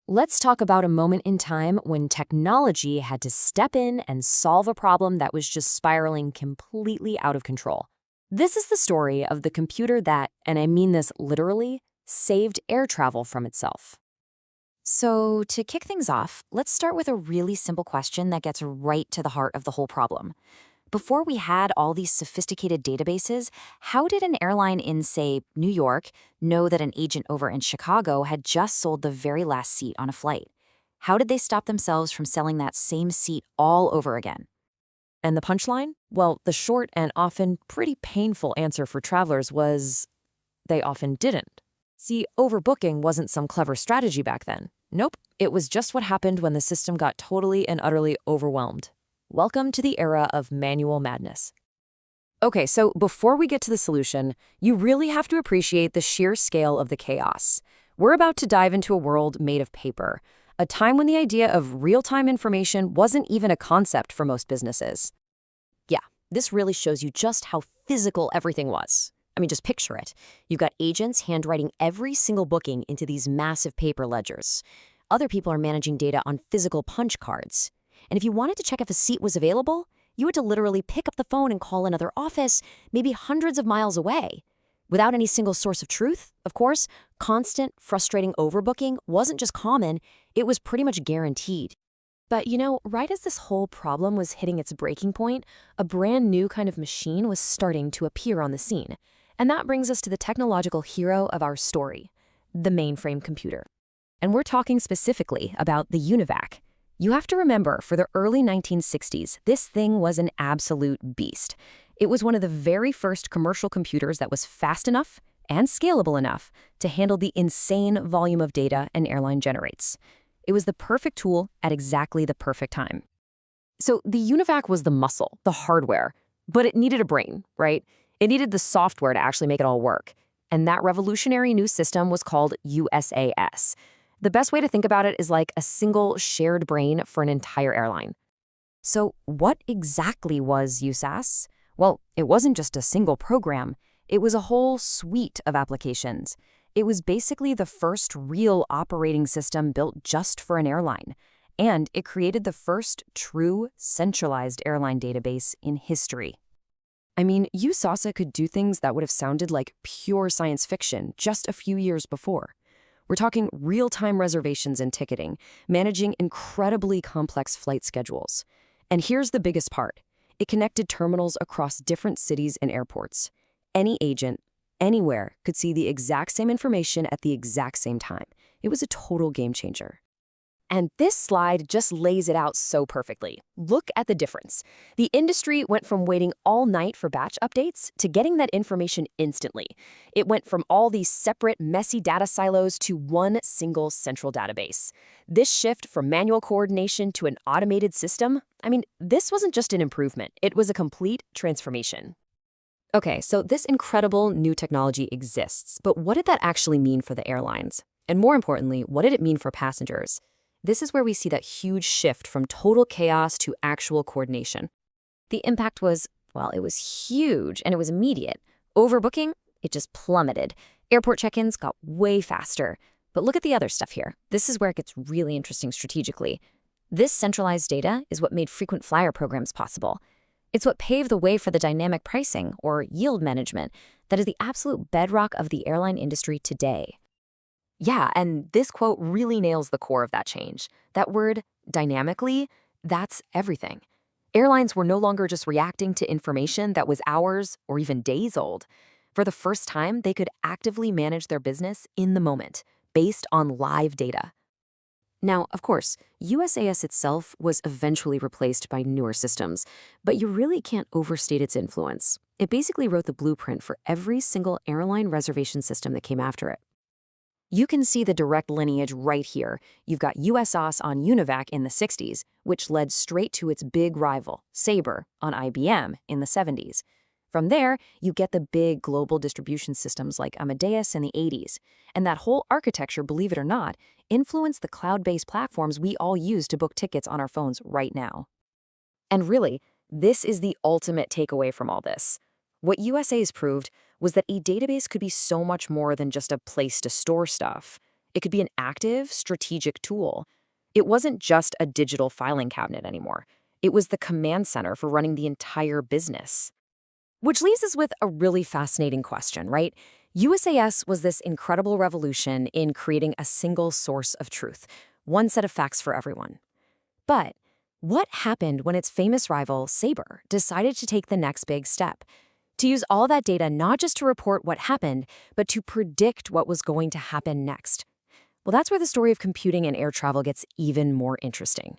Let's talk about a moment in time when technology had to step in and solve a problem that was just spiraling completely out of control. This is the story of the computer that, and I mean this literally, saved air travel from itself. So, to kick things off, let's start with a really simple question that gets right to the heart of the whole problem. Before we had all these sophisticated databases, how did an airline in, say, New York know that an agent over in Chicago had just sold the very last seat on a flight? How did they stop themselves from selling that same seat all over again? And the punchline? Well, the short and often pretty painful answer for travelers was they often didn't. See, overbooking wasn't some clever strategy back then. Nope, it was just what happened when the system got totally and utterly overwhelmed. Welcome to the era of manual madness. Okay, so before we get to the solution, you really have to appreciate the sheer scale of the chaos. We're about to dive into a world made of paper, a time when the idea of real-time information wasn't even a concept for most businesses. Yeah, this really shows you just how physical everything was. I mean, just picture it. You've got agents handwriting every single booking into these massive paper ledgers. Other people are managing data on physical punch cards. And if you wanted to check if a seat was available, you had to literally pick up the phone and call another office, maybe hundreds of miles away. Without any single source of truth, of course, constant, frustrating overbooking wasn't just common, it was pretty much guaranteed. But right as this whole problem was hitting its breaking point, a brand new kind of machine was starting to appear on the scene. And that brings us to the technological hero of our story, the mainframe computer. And we're talking specifically about the UNIVAC. You have to remember, for the early 1960s, this thing was an absolute beast. It was one of the very first commercial computers that was fast enough and scalable enough to handle the insane volume of data an airline generates. It was the perfect tool at exactly the perfect time. So the UNIVAC was the muscle, the hardware, but it needed a brain, right? It needed the software to actually make it all work. And that revolutionary new system was called USAS. The best way to think about it is like a single shared brain for an entire airline. So what exactly was USAS? Well, it wasn't just a single program. It was a whole suite of applications. It was basically the first real operating system built just for an airline. And it created the first true centralized airline database in history. I mean, USASA could do things that would have sounded like pure science fiction just a few years before. We're talking real-time reservations and ticketing, managing incredibly complex flight schedules. And here's the biggest part. It connected terminals across different cities and airports. Any agent, anywhere, could see the exact same information at the exact same time. It was a total game changer. And this slide just lays it out so perfectly. Look at the difference. The industry went from waiting all night for batch updates to getting that information instantly. It went from all these separate, messy data silos to one single central database. This shift from manual coordination to an automated system, this wasn't just an improvement. It was a complete transformation. Okay, so this incredible new technology exists, but what did that actually mean for the airlines? And more importantly, what did it mean for passengers? This is where we see that huge shift from total chaos to actual coordination. The impact was, well, it was huge and it was immediate. Overbooking, it just plummeted. Airport check-ins got way faster. But look at the other stuff here. This is where it gets really interesting strategically. This centralized data is what made frequent flyer programs possible. It's what paved the way for the dynamic pricing, or yield management, that is the absolute bedrock of the airline industry today. Yeah, and this quote really nails the core of that change. That word, dynamically, that's everything. Airlines were no longer just reacting to information that was hours or even days old. For the first time, they could actively manage their business in the moment, based on live data. Now, of course, USAS itself was eventually replaced by newer systems, but you really can't overstate its influence. It basically wrote the blueprint for every single airline reservation system that came after it. You can see the direct lineage right here. You've got USAS on UNIVAC in the 60s, which led straight to its big rival, Sabre, on IBM in the 70s. From there, you get the big global distribution systems like Amadeus in the 80s. And that whole architecture, believe it or not, influenced the cloud-based platforms we all use to book tickets on our phones right now. And really, this is the ultimate takeaway from all this. What USA's proved was that a database could be so much more than just a place to store stuff. It could be an active, strategic tool. It wasn't just a digital filing cabinet anymore. It was the command center for running the entire business. Which leaves us with a really fascinating question, right? USAS was this incredible revolution in creating a single source of truth, one set of facts for everyone. But what happened when its famous rival, Sabre, decided to take the next big step? To use all that data not just to report what happened, but to predict what was going to happen next. Well, that's where the story of computing and air travel gets even more interesting.